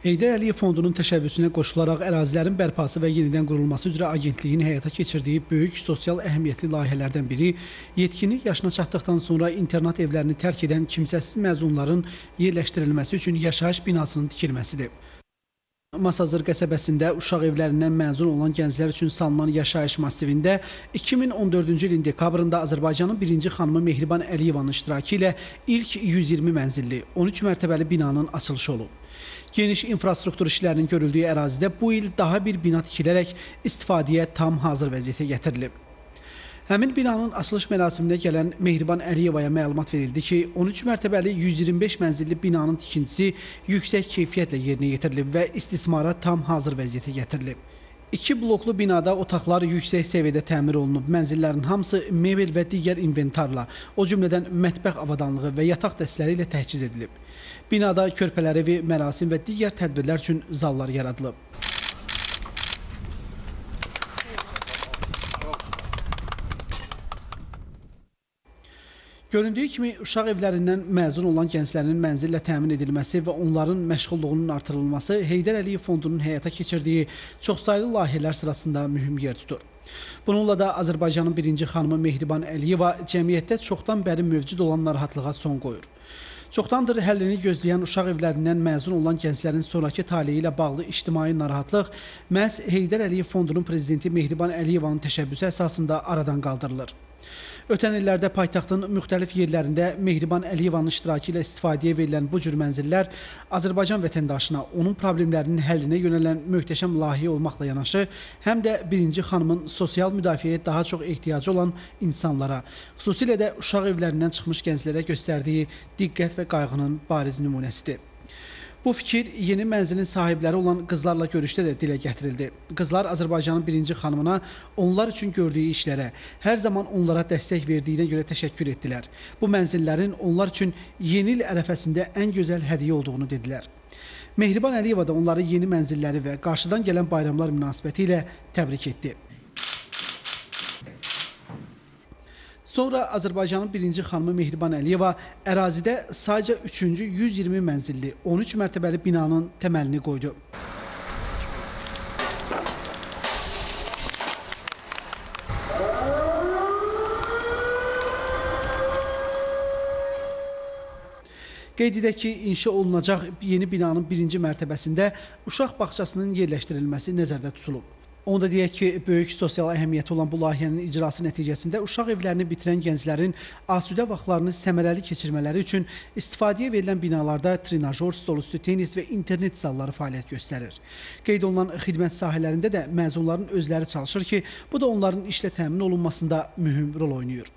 Heydər Əliyev Fondunun təşəbbüsünə qoşularaq ərazilərin bərpası və yenidən qurulması üzrə agentliyin həyata keçirdiyi böyük sosial əhəmiyyətli layihələrdən biri yetkinlik yaşına çatdıqdan sonra internat evlərini tərk edən kimsəsiz məzunların yerləşdirilməsi üçün yaşayış binasının tikilməsidir. Masazır qəsəbəsində uşaq evlərindən məzun olan gənclər üçün salınan yaşayış massivində 2014-cü ilin dekabrında Azərbaycanın birinci xanımı Mehriban Əliyevanın iştirakı ilə ilk 120 mənzilli 13 mərtəbəli binanın açılışı olub. Geniş infrastruktur işlərinin görüldüyü ərazidə bu il daha bir bina tikilərək istifadəyə tam hazır vəziyyətə gətirilib. Həmin binanın açılış mərasiminə gələn Mehriban Əliyevaya məlumat verildi ki, 13 mərtəbəli 125 mənzilli binanın tikintisi yüksək keyfiyyətlə yerinə yetirilib və istismara tam hazır vəziyyətə gətirilib. 2 bloklu binada otaqlar yüksək səviyyədə təmir olunub, mənzillərin hamısı mebel və digər inventarla, o cümlədən mətbəx avadanlığı və yataq dəstləri ilə təchiz edilib. Binada körpələr evi, mərasim və digər tədbirlər üçün zallar yaradılıb. Göründüyü kimi, uşaq evlərindən məzun olan gənclərin mənzillə təmin edilməsi və onların məşğulluğunun artırılması Heydər Əliyev Fondunun həyata keçirdiyi çoxsaylı layihələr sırasında mühüm yer tutur. Bununla da Azərbaycanın birinci xanımı Mehriban Əliyeva cəmiyyətdə çoxdan bəri mövcud olan narahatlığa son qoyur. Çoxdandır həllini gözləyən uşaq evlərindən məzun olan gənclərin sonraki taleyi ilə bağlı ictimai narahatlıq məhz Heydər Əliyev Fondunun prezidenti Mehriban Əliyevanın təşəbbüsü əsasında aradan qaldırılır. Ötən illərdə paytaxtın müxtəlif yerlərində Mehriban Əliyevanın iştirakı ilə istifadəyə verilən bu cür mənzillər Azərbaycan vətəndaşına, onun problemlərinin həllinə yönələn möhtəşəm layihə olmaqla yanaşı, həm də birinci xanımın sosial müdafiəyə daha çox ehtiyacı olan insanlara, xüsusilə də uşaq evlərindən çıxmış gənclərə göstərdiyi diqqət və qayğının bariz nümunəsidir. Bu fikir yeni mənzilin sahibləri olan qızlarla görüşdə də dilə gətirildi. Qızlar Azərbaycanın birinci xanımına onlar üçün gördüyü işlərə, hər zaman onlara dəstək verdiyinə görə təşəkkür etdilər. Bu mənzillərin onlar üçün yeni il ərəfəsində ən gözəl hədiyyə olduğunu dedilər. Mehriban Əliyeva da onları yeni mənzilləri və qarşıdan gələn bayramlar münasibəti ilə təbrik etdi. Sonra Azərbaycanın birinci xanımı Mehriban Əliyeva ərazidə sadəcə 3-cü 120 mənzilli 13 mərtəbəli binanın təməlini qoydu. Qeyd edək ki, inşa olunacaq yeni binanın birinci mərtəbəsində uşaq bağçasının yerləşdirilməsi nəzərdə tutulub. Onu da deyək ki, böyük sosial əhəmiyyəti olan bu layihənin icrası nəticəsində uşaq evlərini bitirən gənclərin asudə vaxtlarını səmərəli keçirmələri üçün istifadəyə verilən binalarda trenajör, stolüstü tenis və internet zalları fəaliyyət göstərir. Qeyd olunan xidmət sahələrində də məzunların özləri çalışır ki, bu da onların işlə təmin olunmasında mühüm rol oynayır.